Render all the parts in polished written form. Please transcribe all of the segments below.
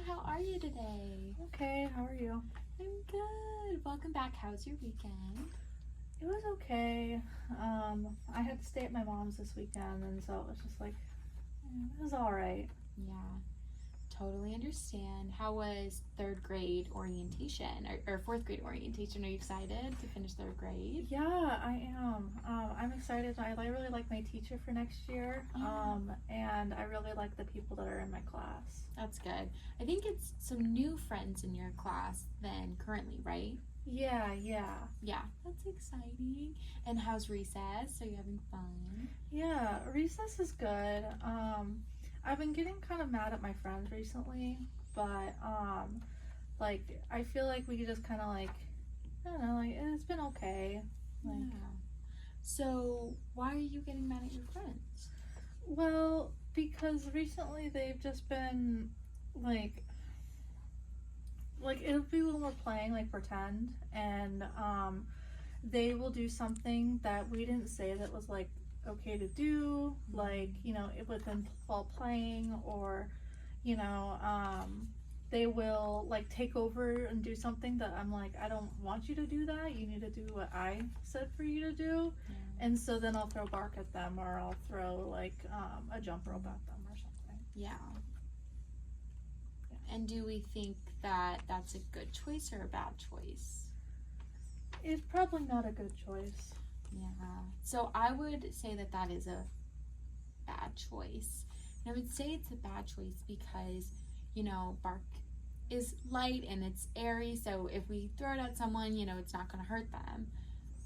how are you today? Okay, how are you? I'm good. Welcome back. How was your weekend? It was okay. I had to stay at my mom's this weekend, and so it was just like, it was all right. Yeah, totally understand. How was third grade orientation or fourth grade orientation? Are you excited to finish third grade? Yeah, I am. I'm excited. Really like my teacher for next year. Yeah. And I really like the people that are in my class. That's good. I think it's some new friends in your class than currently, right? Yeah. Yeah, that's exciting. And how's recess? Are you having fun? Yeah, recess is good. I've been getting kind of mad at my friends recently, but like I feel like we just kind of like, I don't know, like it's been okay. Like, Yeah. So, why are you getting mad at your friends? well, because recently they've just been like it'll be when we're playing like pretend, and they will do something that we didn't say that was like okay to do, like it within while playing, or you know they will like take over and do something that I'm like, I don't want you to do that. You need to do what I said for you to do. Yeah. And so then I'll throw bark at them, or I'll throw like a jump rope at them or something. Yeah. And do we think that that's a good choice or a bad choice? It's probably not a good choice. Yeah. So I would say that that is a bad choice. And I would say it's a bad choice because, bark is light and it's airy. So if we throw it at someone, it's not going to hurt them.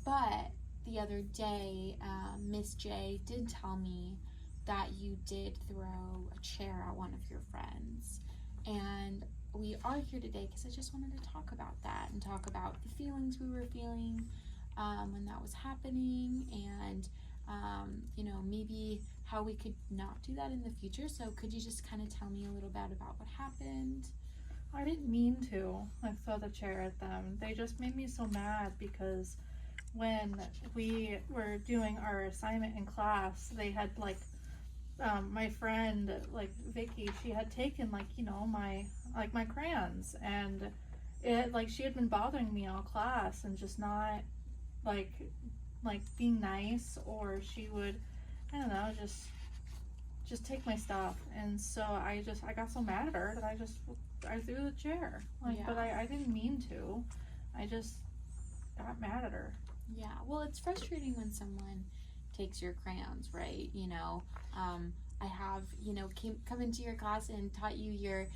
But the other day, Miss J did tell me that you did throw a chair at one of your friends. And we are here today because I just wanted to talk about that and talk about the feelings we were feeling when that was happening, and maybe how we could not do that in the future. So could you just kind of tell me a little bit about what happened? I didn't mean to like throw the chair at them. They just made me so mad because when we were doing our assignment in class, they had like my friend like Vicky, she had taken like my crayons, and it like she had been bothering me all class and just not like being nice, or she would, I don't know, just take my stuff. And so I got so mad at her that I threw the chair, Yeah. But I didn't mean to. I just got mad at her. Yeah, well, it's frustrating when someone takes your crayons, right? I have, come into your class and taught you your,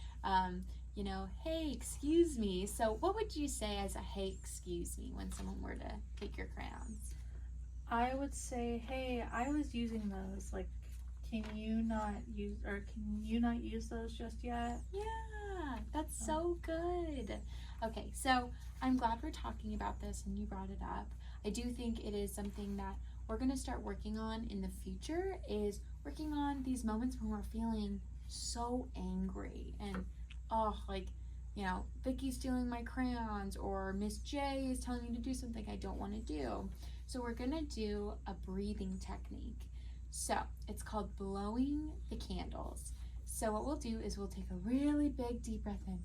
hey, excuse me. So what would you say as a hey, excuse me when someone were to take your crayons? I would say, hey, I was using those. Like, can you not use those just yet? Yeah, that's so good. Okay, so I'm glad we're talking about this and you brought it up. I do think it is something that we're going to start working on in the future, is working on these moments when we're feeling so angry and Vicky's stealing my crayons, or Miss J is telling me to do something I don't want to do. So we're going to do a breathing technique. So it's called blowing the candles. So what we'll do is we'll take a really big deep breath in,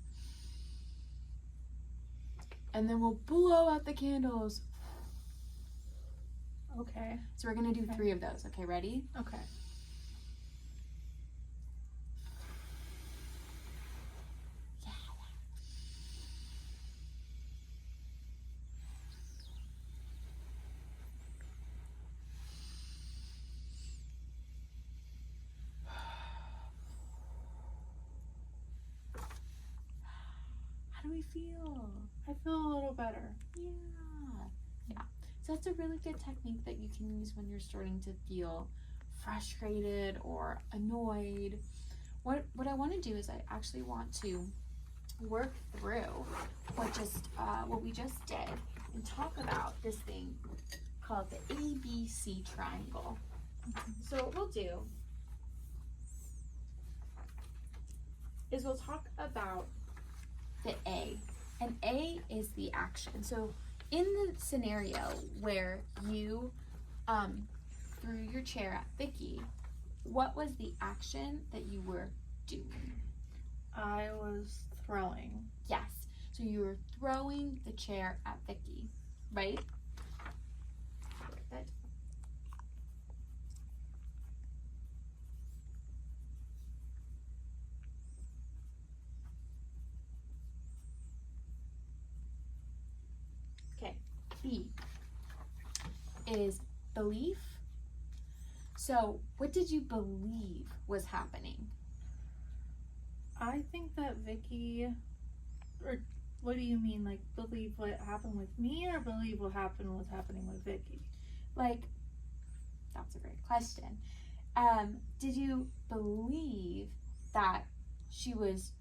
and then we'll blow out the candles. Okay. So we're gonna do 3 of those. Okay, ready? Okay. Yeah. How do we feel? I feel a little better. Yeah. So that's a really good technique that you can use when you're starting to feel frustrated or annoyed. What I want to do is I actually want to work through what we just did and talk about this thing called the ABC triangle. So what we'll do is we'll talk about the A, and A is the action. So in the scenario where you threw your chair at Vicky, what was the action that you were doing? I was throwing. Yes. So you were throwing the chair at Vicky, right? Good. Okay. B is belief. So what did you believe was happening? I think that Vicky, or what do you mean, like believe what happened with me, or believe what happened was happening with Vicky? Like, that's a great question. Did you believe that she was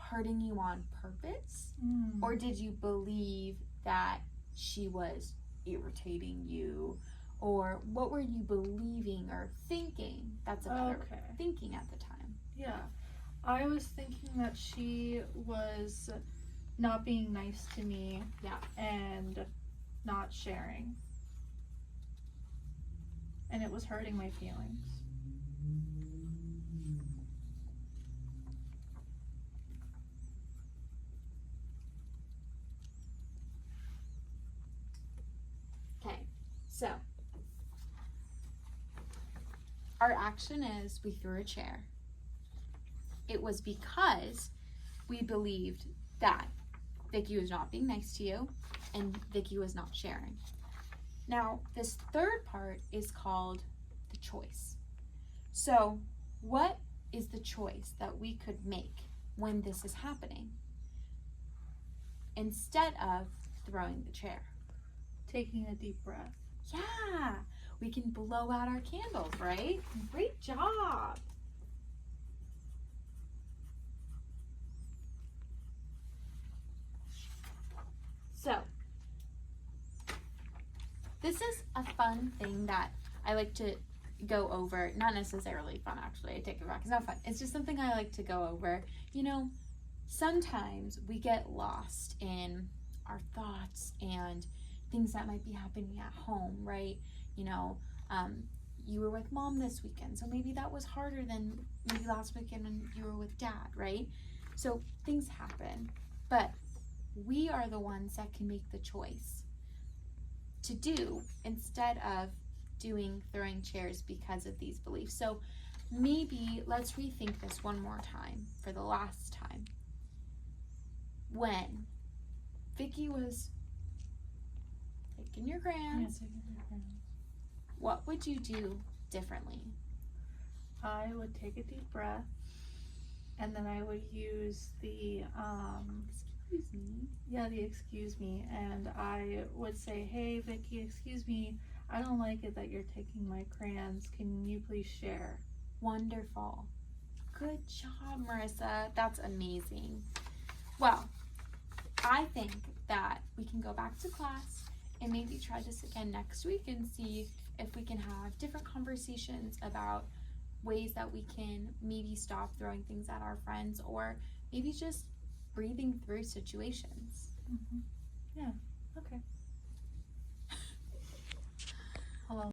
hurting you on purpose? Or did you believe that she was irritating you? Or what were you believing or thinking? That's a better thinking at the time. Yeah. I was thinking that she was not being nice to me. Yeah. And not sharing. And it was hurting my feelings. Okay, so our action is we threw a chair. It was because we believed that Vicky was not being nice to you and Vicky was not sharing. Now, this third part is called the choice. So, what is the choice that we could make when this is happening? Instead of throwing the chair. Taking a deep breath. Yeah, we can blow out our candles, right? Great job. So, this is a fun thing that I like to go over. Not necessarily fun, actually. I take it back. It's not fun. It's just something I like to go over. You know, sometimes we get lost in our thoughts and things that might be happening at home, right? You know, you were with mom this weekend, so maybe that was harder than maybe last weekend when you were with dad, right? So things happen, but we are the ones that can make the choice to do instead of throwing chairs because of these beliefs. So maybe let's rethink this one more time for the last time. When Vicky was taking your crayons, what would you do differently? I would take a deep breath, and then I would use the excuse me. Yeah, the excuse me, and I would say, "Hey, Vicky, excuse me. I don't like it that you're taking my crayons. Can you please share?" Wonderful. Good job, Marissa. That's amazing. Well, I think that we can go back to class and maybe try this again next week and see if we can have different conversations about ways that we can maybe stop throwing things at our friends, or maybe just breathing through situations. Yeah, okay.